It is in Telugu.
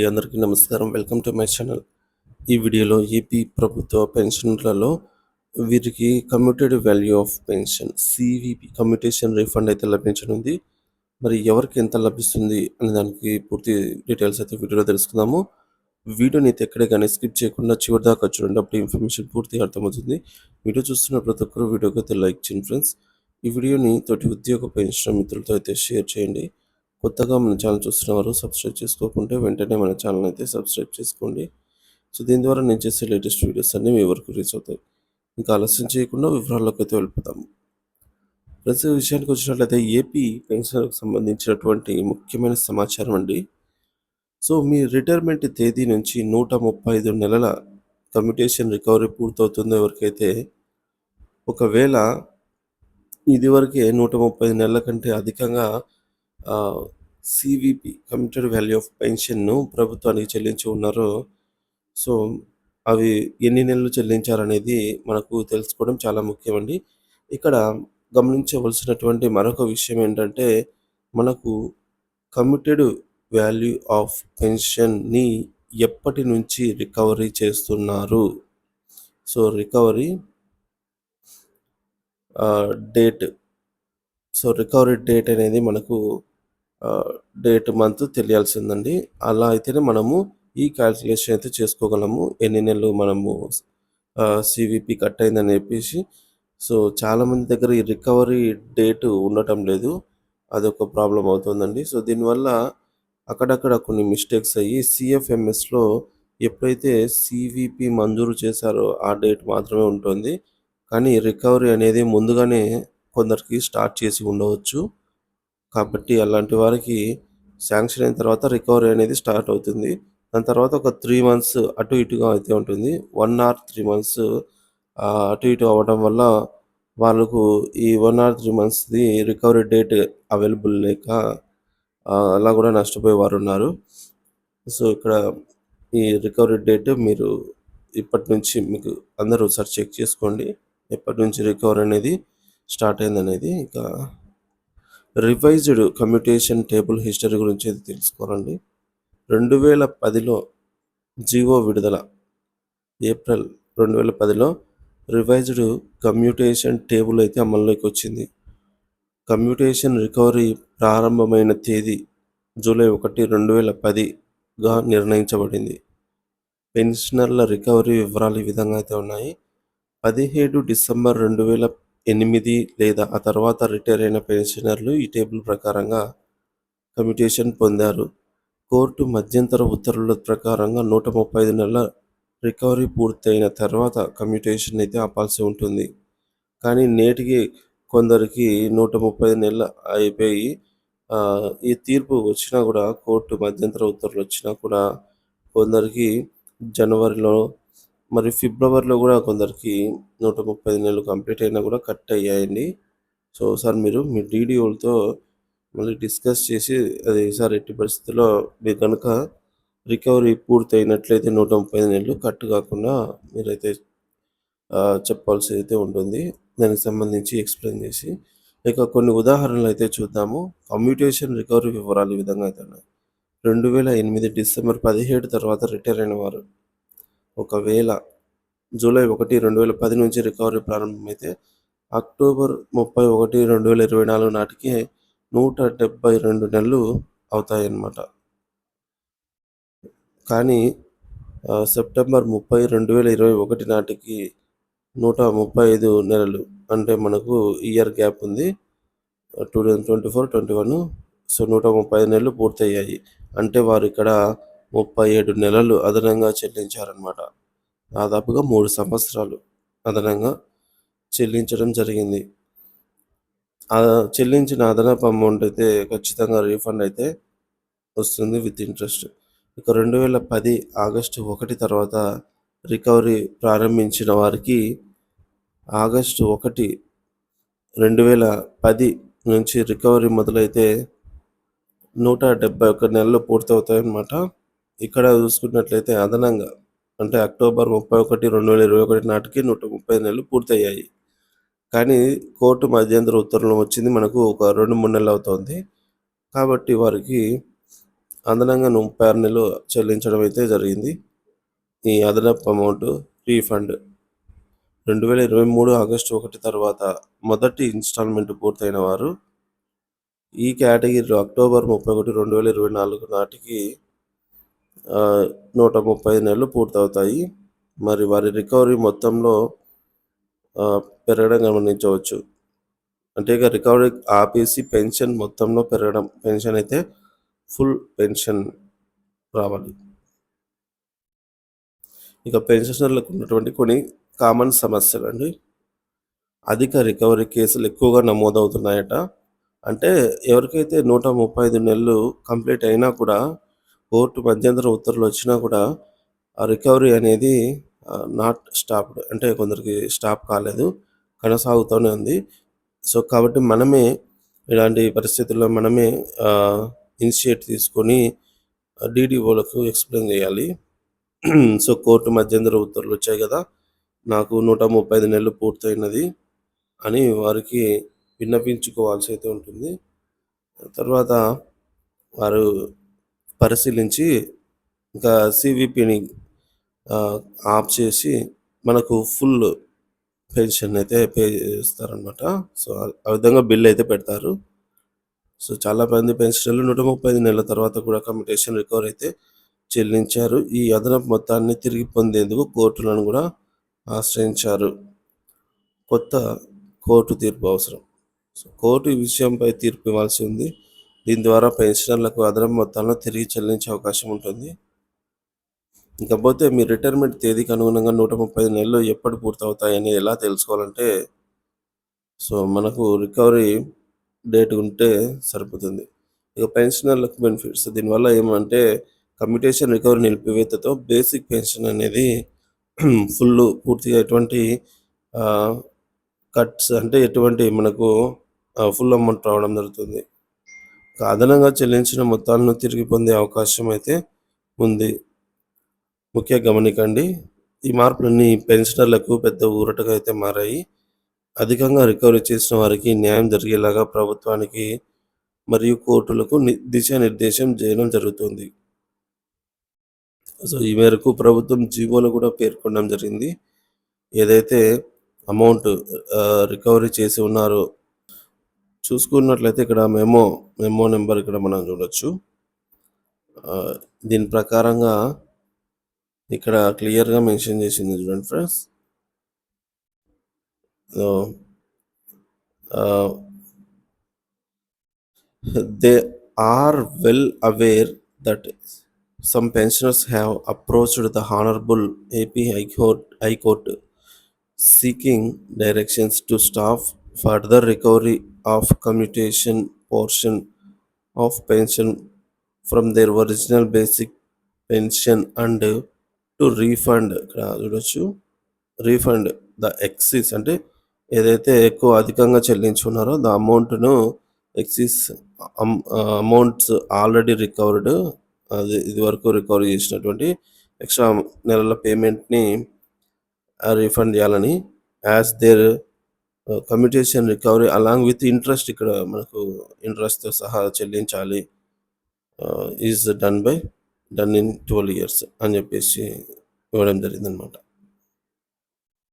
అందరికీ నమస్కారం. Welcome to my channel. ఈ వీడియోలో ఏపీ ప్రభుత్వ పెన్షనర్లలో వీరికి commuted value of pension CVP commutation refund అయితే లభించనుంది. మరి ఎవరికి ఎంత లభిస్తుంది అనే దానికి పూర్తి డీటెయిల్స్ అయితే వీడియోలో తెలుసుకుందాము. వీడియోని అయితే ఎక్కడే కానీ స్కిప్ చేయకుండా చివరి దాకా చూడండి. అప్పుడు ఇన్ఫర్మేషన్ పూర్తిగా అర్థమవుతుంది. వీడియో చూస్తున్న ప్రతి ఒక్కరు వీడియోకి అయితే లైక్ చేయండి ఫ్రెండ్స్. ఈ వీడియోని తోటి ఉద్యోగ పెన్షన్ మిత్రులతో అయితే షేర్ చేయండి. కొత్తగా మన ఛానల్ చూస్తున్నవారు సబ్స్క్రైబ్ చేసుకోకుంటే వెంటనే మన ఛానల్ అయితే సబ్స్క్రైబ్ చేసుకోండి. సో దీని ద్వారా నేను చేసే లేటెస్ట్ వీడియోస్ అన్నీ మీ వరకు రీచ్ అవుతాయి. ఇంకా ఆలస్యం చేయకుండా వివరాల్లోకి అయితే వెళ్ళిపోతాము. ప్రతి విషయానికి వచ్చినట్లయితే ఏపీ పెన్షన్కి సంబంధించినటువంటి ముఖ్యమైన సమాచారం అండి. సో మీ రిటైర్మెంట్ తేదీ నుంచి 135 నెలల కమ్యూటేషన్ రికవరీ పూర్తవుతుందో ఎవరికైతే, ఒకవేళ ఇదివరకే 135 నెలల కంటే అధికంగా CVP కమ్యూటెడ్ వాల్యూ ఆఫ్ పెన్షన్ను ప్రభుత్వానికి చెల్లించి ఉన్నారో, సో అవి ఎన్ని నెలలు చెల్లించారనేది మనకు తెలుసుకోవడం చాలా ముఖ్యమండి. ఇక్కడ గమనించవలసినటువంటి మరొక విషయం ఏంటంటే, మనకు కమ్యూటెడ్ వాల్యూ ఆఫ్ పెన్షన్ని ఎప్పటి నుంచి రికవరీ చేస్తున్నారు. So recovery date, so recovery date అనేది మనకు డేట్ మంత్ తెలియాల్సిందండి. అలా అయితేనే మనము ఈ క్యాల్కులేషన్ అయితే చేసుకోగలము. ఎన్ని నెలలు మనము CVP కట్ అయిందని చెప్పేసి. సో చాలామంది దగ్గర ఈ రికవరీ డేట్ ఉండటం లేదు. అదొక ప్రాబ్లం అవుతుందండి. సో దీనివల్ల అక్కడక్కడ కొన్ని మిస్టేక్స్ అయ్యి CFMSలో ఎప్పుడైతే CVP మంజూరు చేశారో ఆ డేట్ మాత్రమే ఉంటుంది. కానీ రికవరీ అనేది ముందుగానే కొందరికి స్టార్ట్ చేసి ఉండవచ్చు. కాబట్టి అలాంటి వారికి శాంక్షన్ అయిన తర్వాత రికవరీ అనేది స్టార్ట్ అవుతుంది. దాని తర్వాత ఒక 3 మంత్స్ అటు ఇటుగా అయితే ఉంటుంది. 1 ఆర్ 3 మంత్స్ అటు ఇటు అవ్వడం వల్ల వాళ్ళకు ఈ 1 ఆర్ 3 మంత్స్‌ది రికవరీ డేట్ అవైలబుల్ లేక అలా కూడా నష్టపోయేవారున్నారు. సో ఇక్కడ ఈ రికవరీ డేట్ మీరు ఇప్పటి నుంచి మీకు అందరూ ఒకసారి చెక్ చేసుకోండి. ఎప్పటి నుంచి రికవరీ అనేది స్టార్ట్ అయిందనేది. ఇక రివైజ్డ్ కమ్యూటేషన్ టేబుల్ హిస్టరీ గురించి అయితే తెలుసుకోవాలండి. 2010లో జీవో విడుదల, ఏప్రిల్ 2010లో రివైజ్డ్ కమ్యూటేషన్ టేబుల్ అయితే అమల్లోకి వచ్చింది. కమ్యూటేషన్ రికవరీ ప్రారంభమైన తేదీ జూలై 1, 2010గా నిర్ణయించబడింది. పెన్షనర్ల రికవరీ వివరాలు ఈ విధంగా అయితే ఉన్నాయి. 17 డిసెంబర్ 2008 లేదా ఆ తర్వాత రిటైర్ అయిన పెన్షనర్లు ఈ టేబుల్ ప్రకారంగా కమ్యూటేషన్ పొందారు. కోర్టు మధ్యంతర ఉత్తర్వుల ప్రకారంగా 135 నెలల రికవరీ పూర్తయిన తర్వాత కమ్యూటేషన్ అయితే ఆపాల్సి ఉంటుంది. కానీ నేటికి కొందరికి 135 నెలలు అయిపోయి ఈ తీర్పు వచ్చినా కూడా, కోర్టు మధ్యంతర ఉత్తర్వులు వచ్చినా కూడా కొందరికి జనవరిలో మరి ఫిబ్రవరిలో కూడా కొందరికి 135 నెలలు కంప్లీట్ అయినా కూడా కట్ అయ్యాయండి. సో ఒకసారి మీరు మీ DDOలతో మళ్ళీ డిస్కస్ చేసి అది ఈసారి ఎట్టి పరిస్థితుల్లో మీరు కనుక రికవరీ పూర్తయినట్లయితే 135 నెలలు కట్ కాకుండా మీరైతే చెప్పాల్సి అయితే ఉంటుంది. దానికి సంబంధించి ఎక్స్ప్లెయిన్ చేసి ఇక కొన్ని ఉదాహరణలు అయితే చూద్దాము. కమ్యూటేషన్ రికవరీ వివరాలు ఈ విధంగా అయితే ఉన్నాయి. 2008 డిసెంబర్ 17 తర్వాత రిటైర్ అయిన వారు ఒకవేళ జూలై 1, 2010 నుంచి రికవరీ ప్రారంభమైతే అక్టోబర్ 31, 2024 నాటికి 172 నెలలు అవుతాయన్నమాట. కానీ సెప్టెంబర్ 30, 2021 నాటికి 135 నెలలు, అంటే మనకు ఇయర్ గ్యాప్ ఉంది. 2024, 21 సో 135 నెలలు పూర్తయ్యాయి. అంటే వారు ఇక్కడ 37 నెలలు అదనంగా చెల్లించారనమాట. దాదాపుగా 3 సంవత్సరాలు అదనంగా చెల్లించడం జరిగింది. చెల్లించిన అదనపు అమౌంట్ అయితే ఖచ్చితంగా రీఫండ్ అయితే వస్తుంది విత్ ఇంట్రెస్ట్. ఇక 2010 ఆగస్టు 1 తర్వాత రికవరీ ప్రారంభించిన వారికి ఆగస్టు 1, 2010 నుంచి రికవరీ మొదలైతే 171 నెలలు పూర్తవుతాయన్నమాట. ఇక్కడ చూసుకున్నట్లయితే అదనంగా అంటే అక్టోబర్ 31, 2021 నాటికి 130 నెలలు పూర్తయ్యాయి. కానీ కోర్టు మధ్యంతర ఉత్తర్వులు వచ్చింది మనకు ఒక 2-3 నెలలు అవుతుంది. కాబట్టి వారికి అదనంగా 36 నెలలు చెల్లించడం అయితే జరిగింది. ఈ అదనపు అమౌంట్ రీఫండ్ 2023 ఆగస్టు 1 తర్వాత మొదటి ఇన్స్టాల్మెంట్ పూర్తయిన వారు ఈ కేటగిరీలో అక్టోబర్ 31, 2024 నాటికి 135 నెలలు పూర్తవుతాయి. మరి వారి రికవరీ మొత్తంలో పెరగడం గమనించవచ్చు. అంటే ఇక రికవరీ ఆపేసి పెన్షన్ మొత్తంలో పెరగడం, పెన్షన్ అయితే ఫుల్ పెన్షన్ రావాలి. ఇక పెన్షనర్లకు ఉన్నటువంటి కొన్ని కామన్ సమస్యలండి. అధిక రికవరీ కేసులు ఎక్కువగా నమోదవుతున్నాయట. అంటే ఎవరికైతే 135 నెలలు కంప్లీట్ అయినా కూడా కోర్టు మధ్యంతర ఉత్తర్వులు వచ్చినా కూడా ఆ రికవరీ అనేది నాట్ స్టాప్డ్, అంటే కొందరికి స్టాప్ కాలేదు, కొనసాగుతూనే ఉంది. సో కాబట్టి మనమే ఇలాంటి పరిస్థితుల్లో మనమే ఇనిషియేట్ తీసుకొని డీడీఓలకు ఎక్స్ప్లెయిన్ చేయాలి. సో కోర్టు మధ్యంతర ఉత్తర్వులు వచ్చాయి కదా, నాకు 135 నెలలు పూర్తయినది అని వారికి విన్నపించుకోవాల్సి అయితే ఉంటుంది. తర్వాత వారు పరిశీలించి ఇంకా సివిపిని ఆఫ్ చేసి మనకు ఫుల్ పెన్షన్ అయితే పే చేస్తారనమాట. సో ఆ విధంగా బిల్ అయితే పెడతారు. సో చాలామంది పెన్షనర్లు 135 నెలల తర్వాత కూడా కమ్యూటేషన్ రికవర్ అయితే చెల్లించారు. ఈ అదనపు మొత్తాన్ని తిరిగి పొందేందుకు కోర్టులను కూడా ఆశ్రయించారు. కొత్త కోర్టు తీర్పు అవసరం. సో కోర్టు ఈ విషయంపై తీర్పు ఇవ్వాల్సి ఉంది. దీని ద్వారా పెన్షనర్లకు అదనపు మొత్తాలను తిరిగి చెల్లించే అవకాశం ఉంటుంది. ఇకపోతే మీ రిటైర్మెంట్ తేదీకి అనుగుణంగా 135 నెలలు ఎప్పుడు పూర్తవుతాయి అనేది ఎలా తెలుసుకోవాలంటే, సో మనకు రికవరీ డేట్ ఉంటే సరిపోతుంది. ఇక పెన్షనర్లకు బెనిఫిట్స్ దీనివల్ల ఏమంటే కమ్యూటేషన్ రికవరీ నిలిపివేతతో బేసిక్ పెన్షన్ అనేది పూర్తిగా ఎటువంటి కట్స్ అంటే ఎటువంటి మనకు ఫుల్ అమౌంట్ రావడం జరుగుతుంది. అదనంగా చెల్లించిన మొత్తాలను తిరిగి పొందే అవకాశం అయితే ఉంది. ముఖ్య గమనికండి, ఈ మార్పులన్నీ పెన్షనర్లకు పెద్ద ఊరటగా అయితే మారాయి. అధికంగా రికవరీ చేసిన వారికి న్యాయం జరిగేలాగా ప్రభుత్వానికి మరియు కోర్టులకు దిశానిర్దేశం చేయడం జరుగుతుంది. సో ఈ మేరకు ప్రభుత్వం జీవోలో కూడా పేర్కొనడం జరిగింది. ఏదైతే అమౌంట్ రికవరీ చేసి ఉన్నారో చూసుకున్నట్లయితే ఇక్కడ మెమో నెంబర్ ఇక్కడ మనం చూడొచ్చు. దీని ప్రకారంగా ఇక్కడ క్లియర్గా మెన్షన్ చేసింది చూడండి friends. They are well aware that some pensioners have approached the Honorable AP High Court seeking directions to stop further recovery of commutation portion of pension from their original basic pension and to refund the excess, అంటే ఏదైతే ఎక్కువ అధికంగా చెల్లించున్నారో ద అమౌంట్ను ఎక్సిస్ అమౌంట్స్ ఆల్రెడీ రికవర్డ్, అది ఇది వరకు రికవరీ చేసినటువంటి ఎక్స్ట్రా నెలల పేమెంట్ని రీఫండ్ చేయాలని, as there commutation recovery along with interest, ఇక్కడ మనకు ఇంట్రెస్ట్తో సహా చెల్లించాలి, ఈజ్ డన్ ఇన్ 12 years అని చెప్పేసి ఇవ్వడం జరిగిందనమాట.